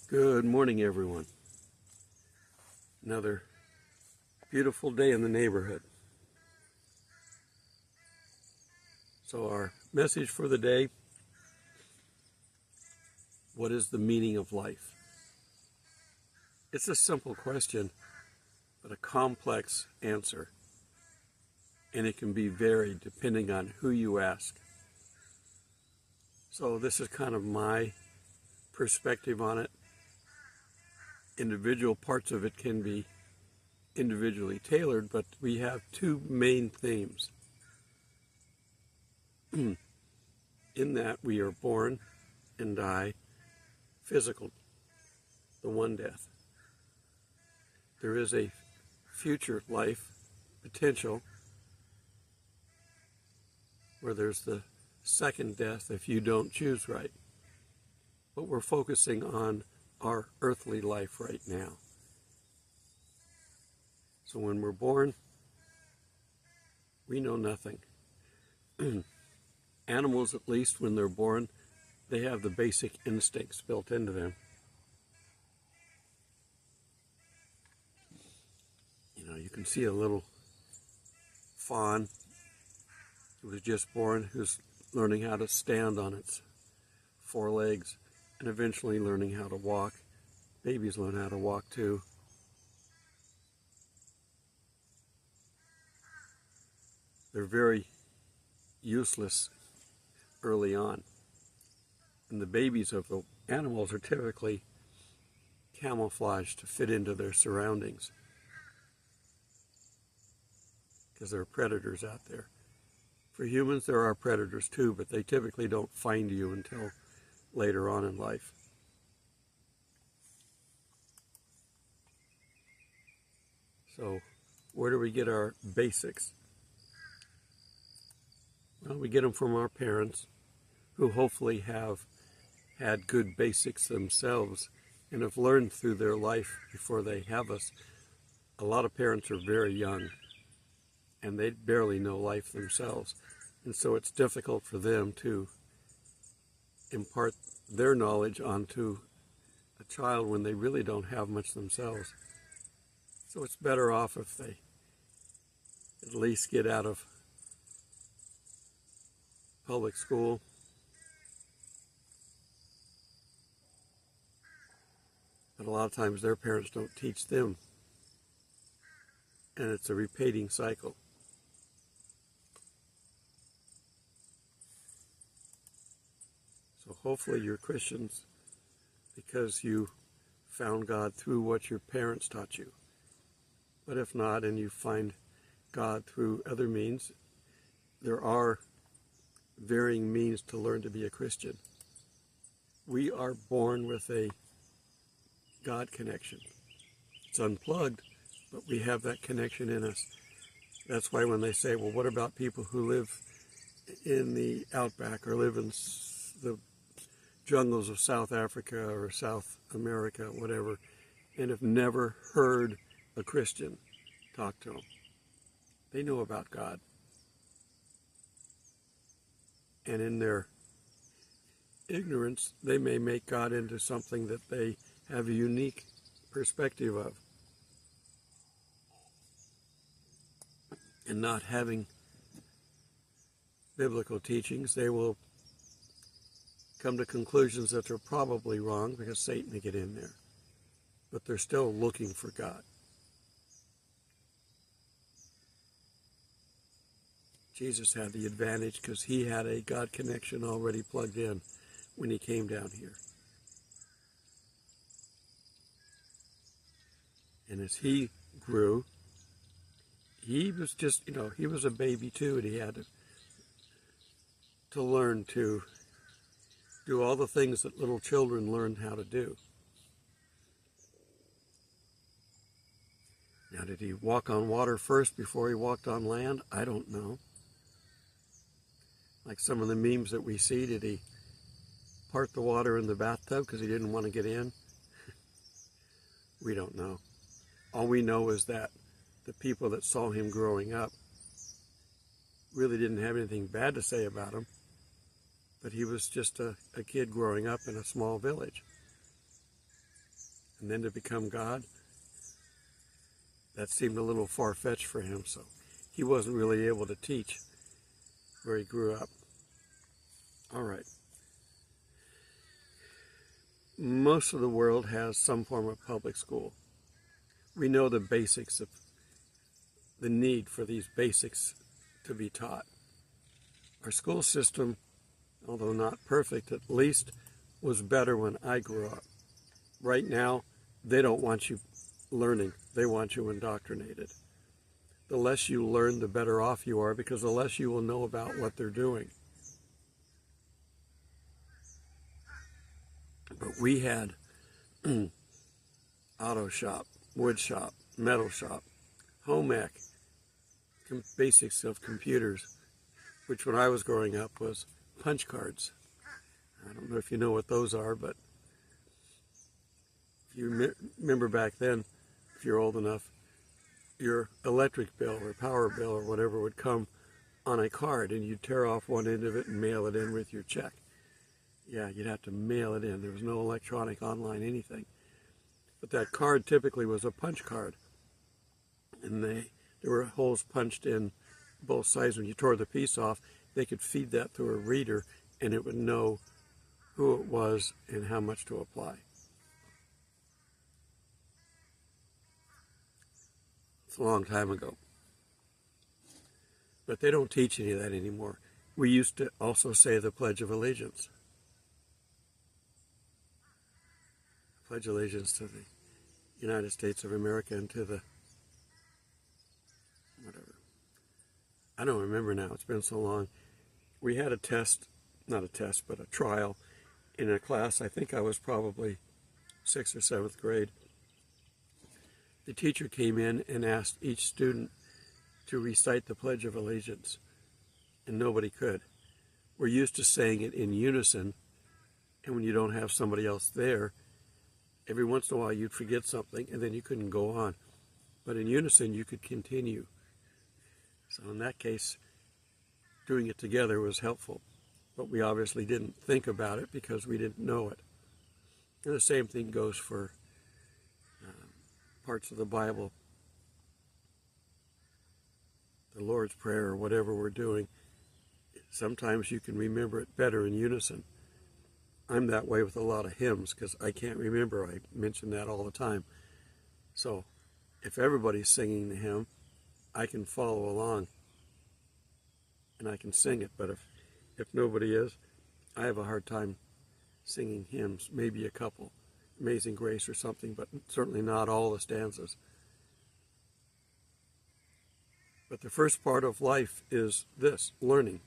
Good morning, everyone. Another beautiful day in the neighborhood. So our message for the day: what is the meaning of life? It's a simple question, but a complex answer. And it can be varied depending on who you ask. So this is kind of my perspective on it. Individual parts of it can be individually tailored, but we have two main themes. In that we are born and die physical, the one death. There is a future life potential where there's the second death if you don't choose right. But we're focusing on our earthly life right now. So when we're born, we know nothing. Animals, at least when they're born, they have the basic instincts built into them. You can see a little fawn who was just born, who's learning how to stand on its four legs and eventually learning how to walk. Babies learn how to walk too. They're very useless early on. And the babies of the animals are typically camouflaged to fit into their surroundings, because there are predators out there. For humans, there are predators too, but they typically don't find you until later on in life. So, where do we get our basics? Well, we get them from our parents, who hopefully have had good basics themselves and have learned through their life before they have us. A lot of parents are very young, and they barely know life themselves. And so it's difficult for them to impart their knowledge onto a child when they really don't have much themselves. So it's better off if they at least get out of public school, but a lot of times their parents don't teach them, and it's a repeating cycle. So hopefully you're Christians because you found God through what your parents taught you. But if not, and you find God through other means, there are varying means to learn to be a Christian. We are born with a God connection. It's unplugged, but we have that connection in us. That's why when they say, well, what about people who live in the outback or live in the jungles of South Africa or South America, whatever, and have never heard a Christian talk to them? They know about God. And in their ignorance, they may make God into something that they have a unique perspective of. And not having biblical teachings, they will come to conclusions that are probably wrong because Satan may get in there. But they're still looking for God. Jesus had the advantage because he had a God connection already plugged in when he came down here. And as he grew, he was just, he was a baby too, and he had to learn to do all the things that little children learn how to do. Now, did he walk on water first before he walked on land? I don't know. Like some of the memes that we see, did he part the water in the bathtub because he didn't want to get in? We don't know. All we know is that the people that saw him growing up really didn't have anything bad to say about him, but he was just a kid growing up in a small village. and then to become God, that seemed a little far-fetched for him, so he wasn't really able to teach where he grew up. All right. Most of the world has some form of public school. We know the basics of the need for these basics to be taught. Our school system, although not perfect, at least was better when I grew up. Right now, they don't want you learning. They want you indoctrinated. The less you learn, the better off you are, because the less you will know about what they're doing. But we had auto shop, wood shop, metal shop, home ec, basics of computers, which when I was growing up was punch cards. I don't know if you know what those are, but if you remember back then, if you're old enough, your electric bill or power bill or whatever would come on a card, and you'd tear off one end of it and mail it in with your check. Yeah, you'd have to mail it in. There was no electronic, online, anything. But that card typically was a punch card. And there were holes punched in both sides. When you tore the piece off, they could feed that through a reader, and it would know who it was and how much to apply. It's a long time ago. But they don't teach any of that anymore. We used to also say the Pledge of Allegiance. Pledge allegiance to the United States of America and to the whatever. I don't remember now. It's been so long. We had a test, not a test, but a trial in a class. I think I was probably 6th or 7th grade. The teacher came in and asked each student to recite the Pledge of Allegiance, and nobody could. We're used to saying it in unison, and when you don't have somebody else there, every once in a while you'd forget something, and then you couldn't go on. But in unison, you could continue. So in that case, doing it together was helpful. But we obviously didn't think about it because we didn't know it. And the same thing goes for parts of the Bible, the Lord's Prayer, or whatever we're doing. Sometimes you can remember it better in unison. I'm that way with a lot of hymns because I can't remember. I mention that all the time. So if everybody's singing the hymn, I can follow along and I can sing it. But if nobody is, I have a hard time singing hymns, maybe a couple, Amazing Grace or something, but certainly not all the stanzas. But the first part of life is this, learning.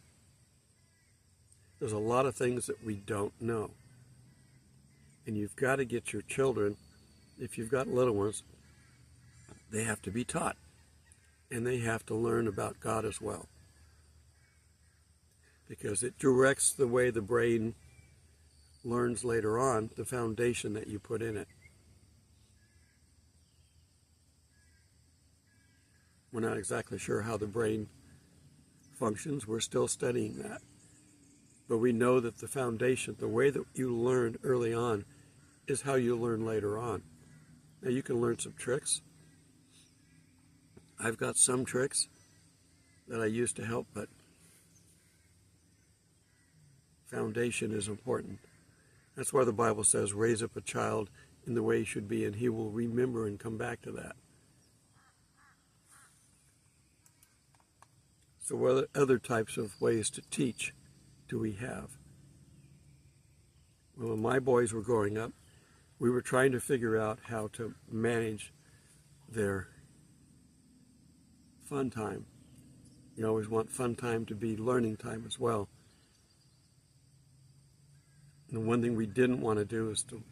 There's a lot of things that we don't know. And you've got to get your children, if you've got little ones, they have to be taught. And they have to learn about God as well. Because it directs the way the brain learns later on, the foundation that you put in it. We're not exactly sure how the brain functions. We're still studying that. But we know that the foundation, the way that you learned early on, is how you learn later on. Now you can learn some tricks. I've got some tricks that I use to help, but foundation is important. That's why the Bible says, raise up a child in the way he should be, and he will remember and come back to that. So what other types of ways to teach do we have? Well, when my boys were growing up, we were trying to figure out how to manage their fun time. You always want fun time to be learning time as well. And the one thing we didn't want to do is to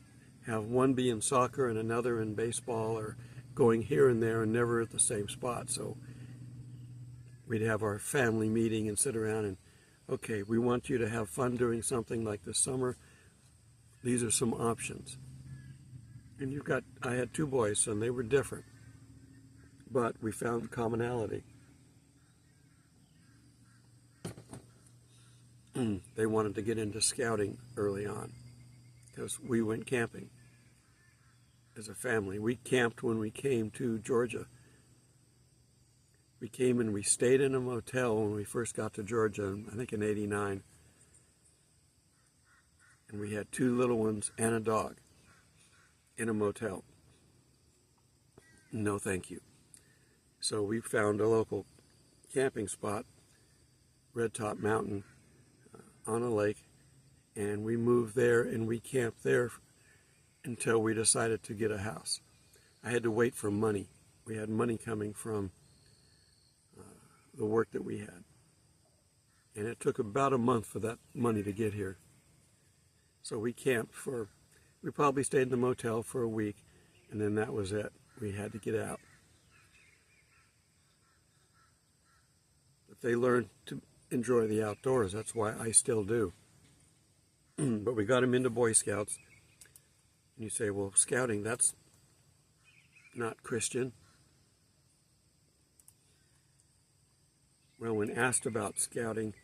have one be in soccer and another in baseball, or going here and there and never at the same spot. So we'd have our family meeting and sit around and, okay, we want you to have fun doing something like this summer. These are some options. And I had 2 boys, and they were different. But we found commonality. They wanted to get into scouting early on because we went camping. as a family. We camped when we came to Georgia. We came and we stayed in a motel when we first got to Georgia, I think in '89. And we had 2 little ones and a dog in a motel. No thank you. So we found a local camping spot, Red Top Mountain, on a lake, and we moved there and we camped there until we decided to get a house. I had to wait for money. We had money coming from the work that we had. And it took about a month for that money to get here. So we camped we probably stayed in the motel for a week, and then that was it. We had to get out. But they learned to enjoy the outdoors. That's why I still do. But we got them into Boy Scouts. And you say, well, scouting, that's not Christian. Well, when asked about scouting,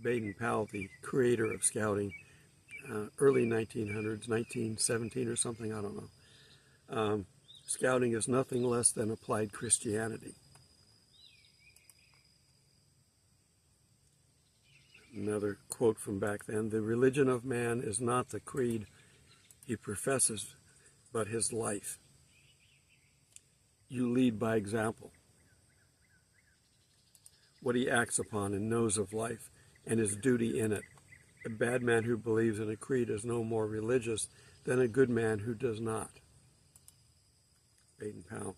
Baden-Powell, the creator of scouting, early 1900s, 1917 or something, I don't know. Scouting is nothing less than applied Christianity. Another quote from back then: the religion of man is not the creed he professes, but his life. You lead by example. What he acts upon and knows of life and his duty in it. A bad man who believes in a creed is no more religious than a good man who does not. Baden-Powell.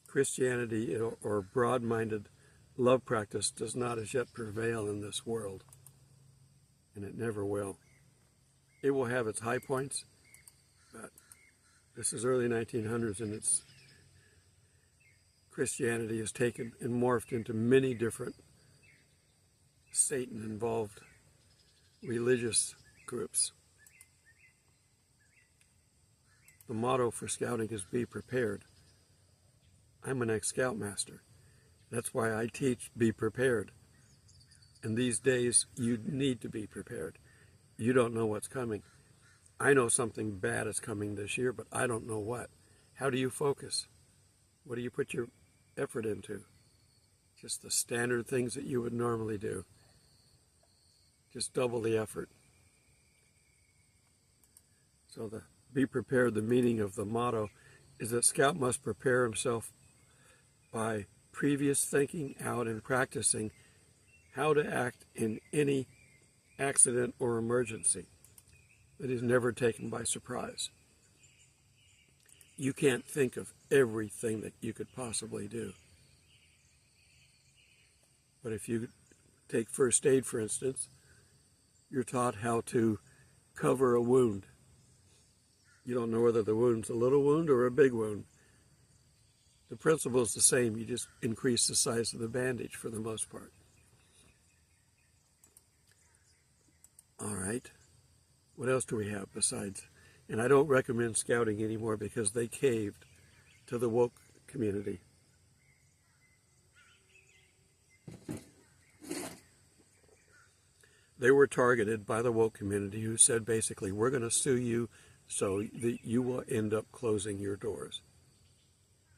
Christianity, or broad-minded love practice, does not as yet prevail in this world, and it never will. It will have its high points, but this is early 1900s, and Christianity has taken and morphed into many different Satan-involved religious groups. The motto for scouting is be prepared. I'm an ex-scoutmaster. That's why I teach be prepared. And these days, you need to be prepared. You don't know what's coming. I know something bad is coming this year, but I don't know what. How do you focus? What do you put your effort into? Just the standard things that you would normally do. Just double the effort. So the be prepared, the meaning of the motto is that Scout must prepare himself by previous thinking out and practicing how to act in any accident or emergency that is never taken by surprise. You can't think of everything that you could possibly do. But if you take first aid, for instance, you're taught how to cover a wound. You don't know whether the wound's a little wound or a big wound. The principle is the same. You just increase the size of the bandage for the most part. All right. What else do we have besides? And I don't recommend scouting anymore because they caved to the woke community. They were targeted by the woke community, who said basically, we're going to sue you so that you will end up closing your doors.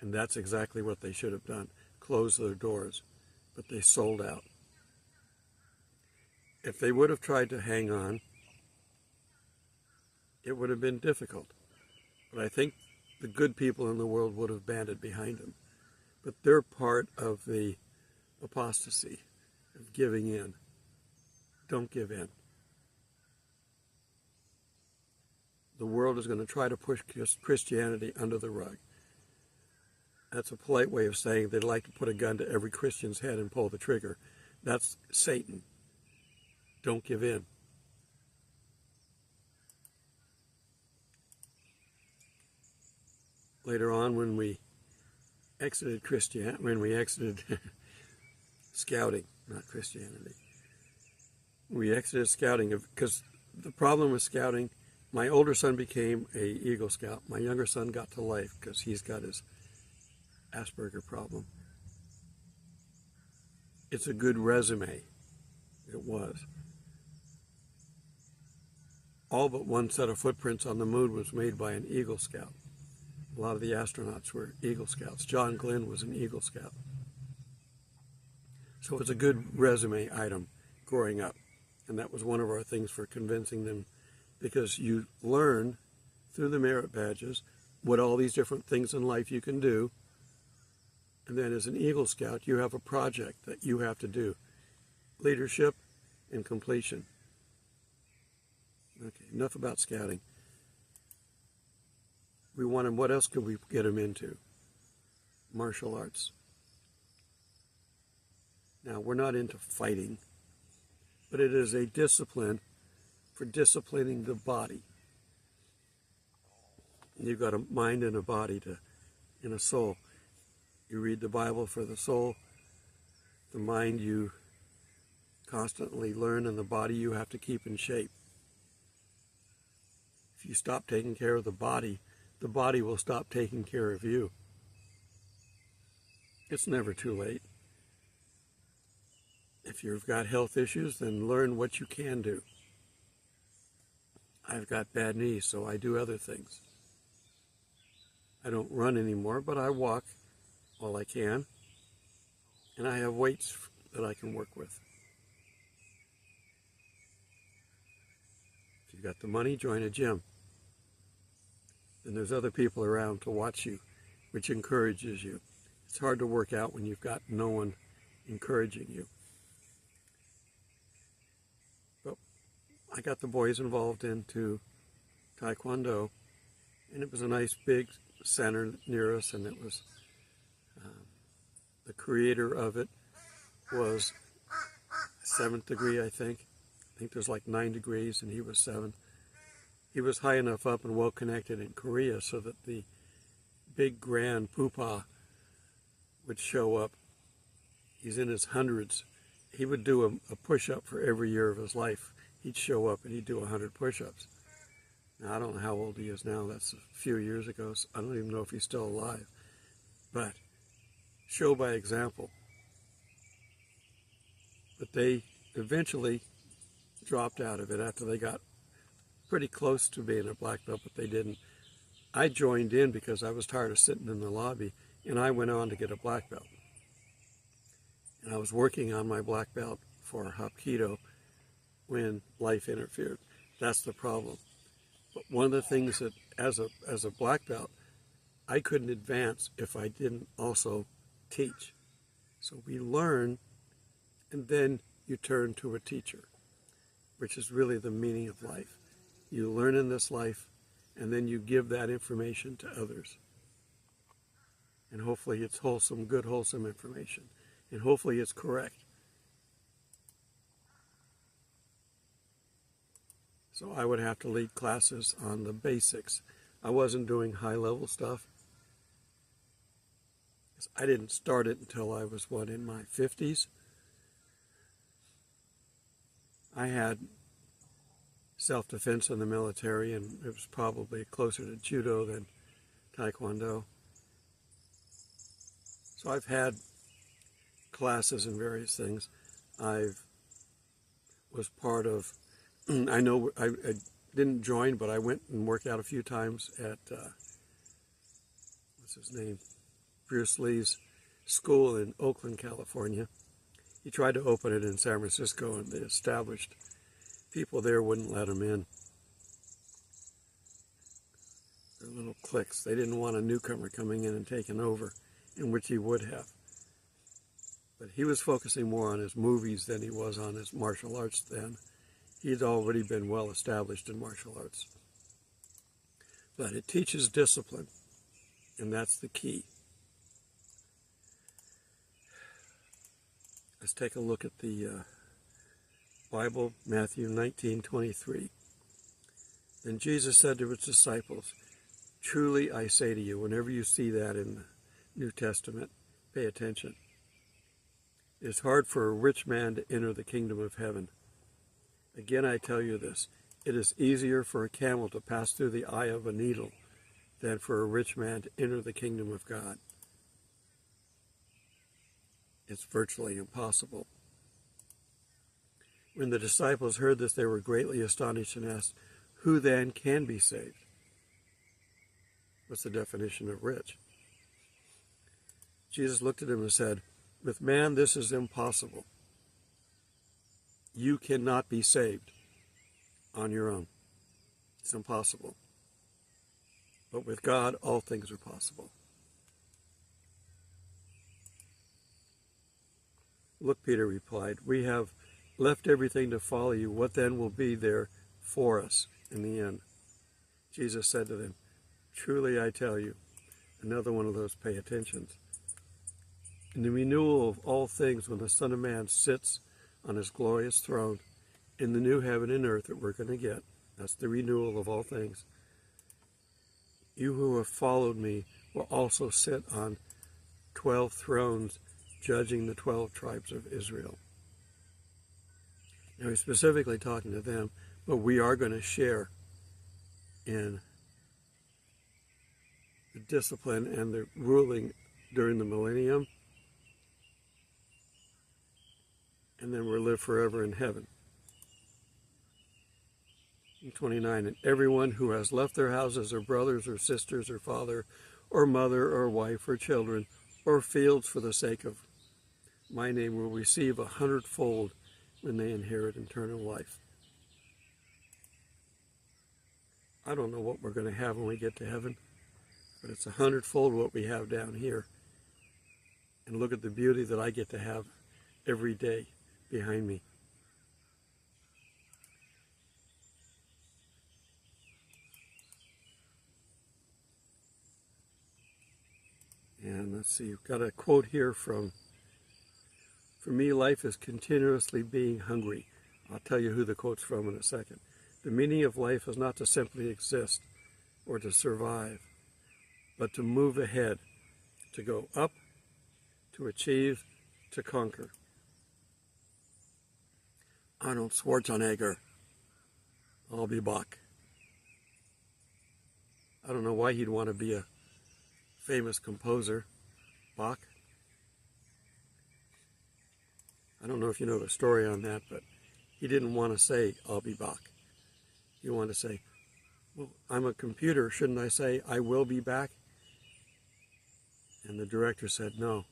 And that's exactly what they should have done, close their doors. But they sold out. If they would have tried to hang on, it would have been difficult. But I think the good people in the world would have banded behind them. But they're part of the apostasy, of giving in. Don't give in. The world is going to try to push Christianity under the rug. That's a polite way of saying they'd like to put a gun to every Christian's head and pull the trigger. That's Satan. Don't give in. Later on, when we exited scouting, not Christianity, we exited scouting because the problem with scouting, my older son became a Eagle Scout. My younger son got to life because he's got his Asperger problem. It's a good resume. It was. all but one set of footprints on the moon was made by an Eagle Scout. A lot of the astronauts were Eagle Scouts. John Glenn was an Eagle Scout. So it's a good resume item growing up. And that was one of our things for convincing them, because you learn through the merit badges what all these different things in life you can do. And then as an Eagle Scout, you have a project that you have to do. Leadership and completion. Okay, enough about scouting. We want him, what else could we get him into? Martial arts. Now, we're not into fighting, but it is a discipline for disciplining the body. You've got a mind and a body and a soul. You read the Bible for the soul. The mind you constantly learn, and the body you have to keep in shape. If you stop taking care of the body will stop taking care of you. It's never too late. If you've got health issues, then learn what you can do. I've got bad knees, so I do other things. I don't run anymore, but I walk while I can, and I have weights that I can work with. If you've got the money, join a gym. And there's other people around to watch you, which encourages you. It's hard to work out when you've got no one encouraging you. But I got the boys involved into Taekwondo, and it was a nice big center near us, and it was the creator of it was 7th degree, I think. I think there's like 9 degrees, and he was 7. He was high enough up and well connected in Korea so that the big grand poopah would show up. He's in his hundreds. He would do a push-up for every year of his life. He'd show up and he'd do 100 push-ups. Now, I don't know how old he is now. That's a few years ago. So I don't even know if he's still alive. But show by example. But they eventually dropped out of it after they got pretty close to being a black belt, but they didn't. I joined in because I was tired of sitting in the lobby, and I went on to get a black belt. And I was working on my black belt for Hapkido when life interfered. That's the problem. But one of the things that, as a black belt, I couldn't advance if I didn't also teach. So we learn, and then you turn to a teacher, which is really the meaning of life. You learn in this life, and then you give that information to others. And hopefully it's wholesome, good, wholesome information. And hopefully it's correct. So I would have to lead classes on the basics. I wasn't doing high-level stuff. I didn't start it until I was, in my 50s? I had self-defense in the military, and it was probably closer to judo than taekwondo. So I've had classes in various things. I was part of, I know I didn't join, but I went and worked out a few times at, what's his name, Bruce Lee's school in Oakland, California. He tried to open it in San Francisco, and the established people there wouldn't let him in. They're little cliques. They didn't want a newcomer coming in and taking over, in which he would have. But he was focusing more on his movies than he was on his martial arts then. He'd already been well established in martial arts. But it teaches discipline, and that's the key. Let's take a look at the Bible, Matthew 19:23. Then Jesus said to his disciples, "Truly I say to you," whenever you see that in the New Testament, pay attention. "It is hard for a rich man to enter the kingdom of heaven. Again I tell you this, it is easier for a camel to pass through the eye of a needle than for a rich man to enter the kingdom of God." It's virtually impossible. When the disciples heard this, they were greatly astonished and asked, Who then can be saved? What's the definition of rich? Jesus looked at him and said, with man this is impossible. You cannot be saved on your own. It's impossible. But with God, all things are possible. Look, Peter replied, we have left everything to follow you. What then will be there for us in the end? Jesus said to them, truly I tell you, another one of those pay attentions. In the renewal of all things, when the Son of Man sits on his glorious throne in the new heaven and earth that we're going to get, that's the renewal of all things, you who have followed me will also sit on 12 thrones, judging the 12 tribes of Israel. Now he's specifically talking to them, but we are going to share in the discipline and the ruling during the millennium, and then we'll live forever in heaven. In 29, and everyone who has left their houses or brothers or sisters or father or mother or wife or children or fields for the sake of my name will receive 100-fold when they inherit eternal life. I don't know what we're going to have when we get to heaven, but it's 100-fold what we have down here. And look at the beauty that I get to have every day behind me. And let's see, you've got a quote here from, for me, life is continuously being hungry. I'll tell you who the quote's from in a second. The meaning of life is not to simply exist or to survive, but to move ahead, to go up, to achieve, to conquer. Arnold Schwarzenegger, I'll be back. I don't know why he'd want to be a famous composer, Bach. I don't know if you know the story on that, but he didn't want to say, I'll be back. He wanted to say, well, I'm a computer, shouldn't I say, I will be back? And the director said, no.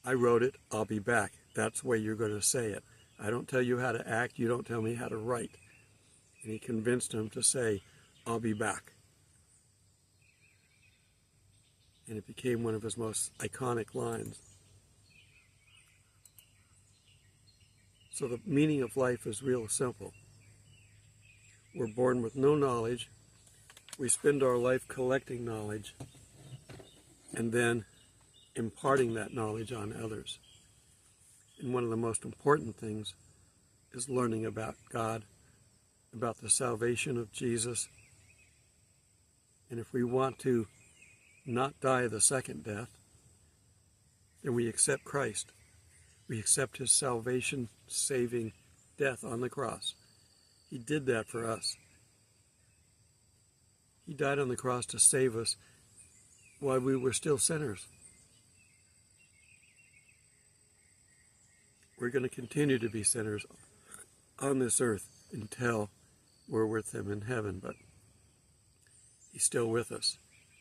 I wrote it, I'll be back. That's the way you're going to say it. I don't tell you how to act, you don't tell me how to write. And he convinced him to say, I'll be back. And it became one of his most iconic lines. So the meaning of life is real simple. We're born with no knowledge. We spend our life collecting knowledge and then imparting that knowledge on others. And one of the most important things is learning about God, about the salvation of Jesus. And if we want to not die the second death, then we accept Christ. We accept his salvation, saving death on the cross. He did that for us. He died on the cross to save us while we were still sinners. We're going to continue to be sinners on this earth until we're with him in heaven, but he's still with us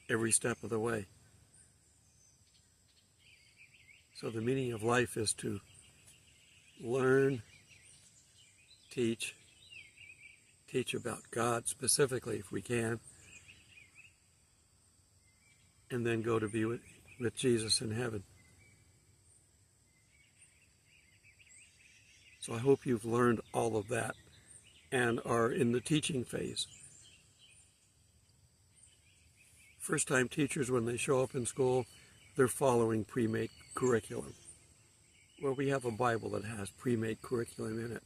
every step of the way. So the meaning of life is to learn, teach about God specifically if we can, and then go to be with Jesus in heaven. So I hope you've learned all of that and are in the teaching phase. First-time teachers, when they show up in school, they're following pre-made curriculum. Well, we have a Bible that has pre-made curriculum in it.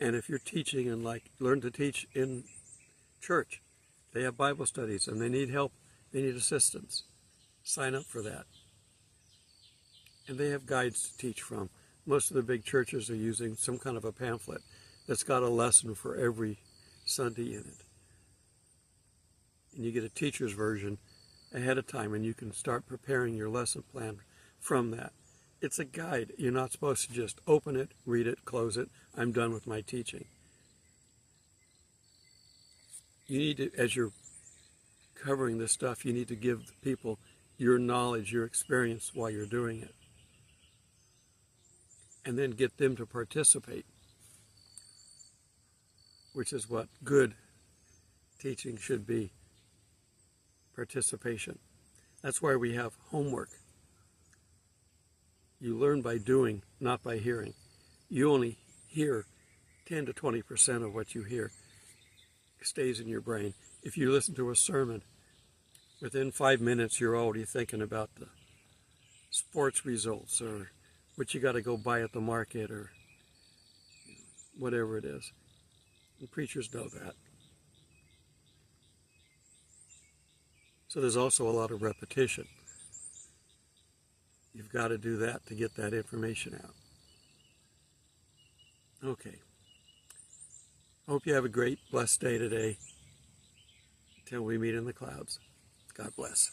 And if you're teaching and learn to teach in church, they have Bible studies and they need help, they need assistance. Sign up for that. And they have guides to teach from. Most of the big churches are using some kind of a pamphlet that's got a lesson for every Sunday in it. And you get a teacher's version ahead of time and you can start preparing your lesson plan from that. It's a guide. You're not supposed to just open it, read it, close it. I'm done with my teaching. you need to, as you're covering this stuff, you need to give the people your knowledge, your experience while you're doing it. And then get them to participate, which is what good teaching should be, participation. That's why we have homework. You learn by doing, not by hearing. You only hear 10 to 20% of what you hear stays in your brain. If you listen to a sermon, within 5 minutes you're already thinking about the sports results or what you got to go buy at the market or whatever it is. And preachers know that. So there's also a lot of repetition. You've got to do that to get that information out. Okay. Hope you have a great, blessed day today. Until we meet in the clouds. God bless.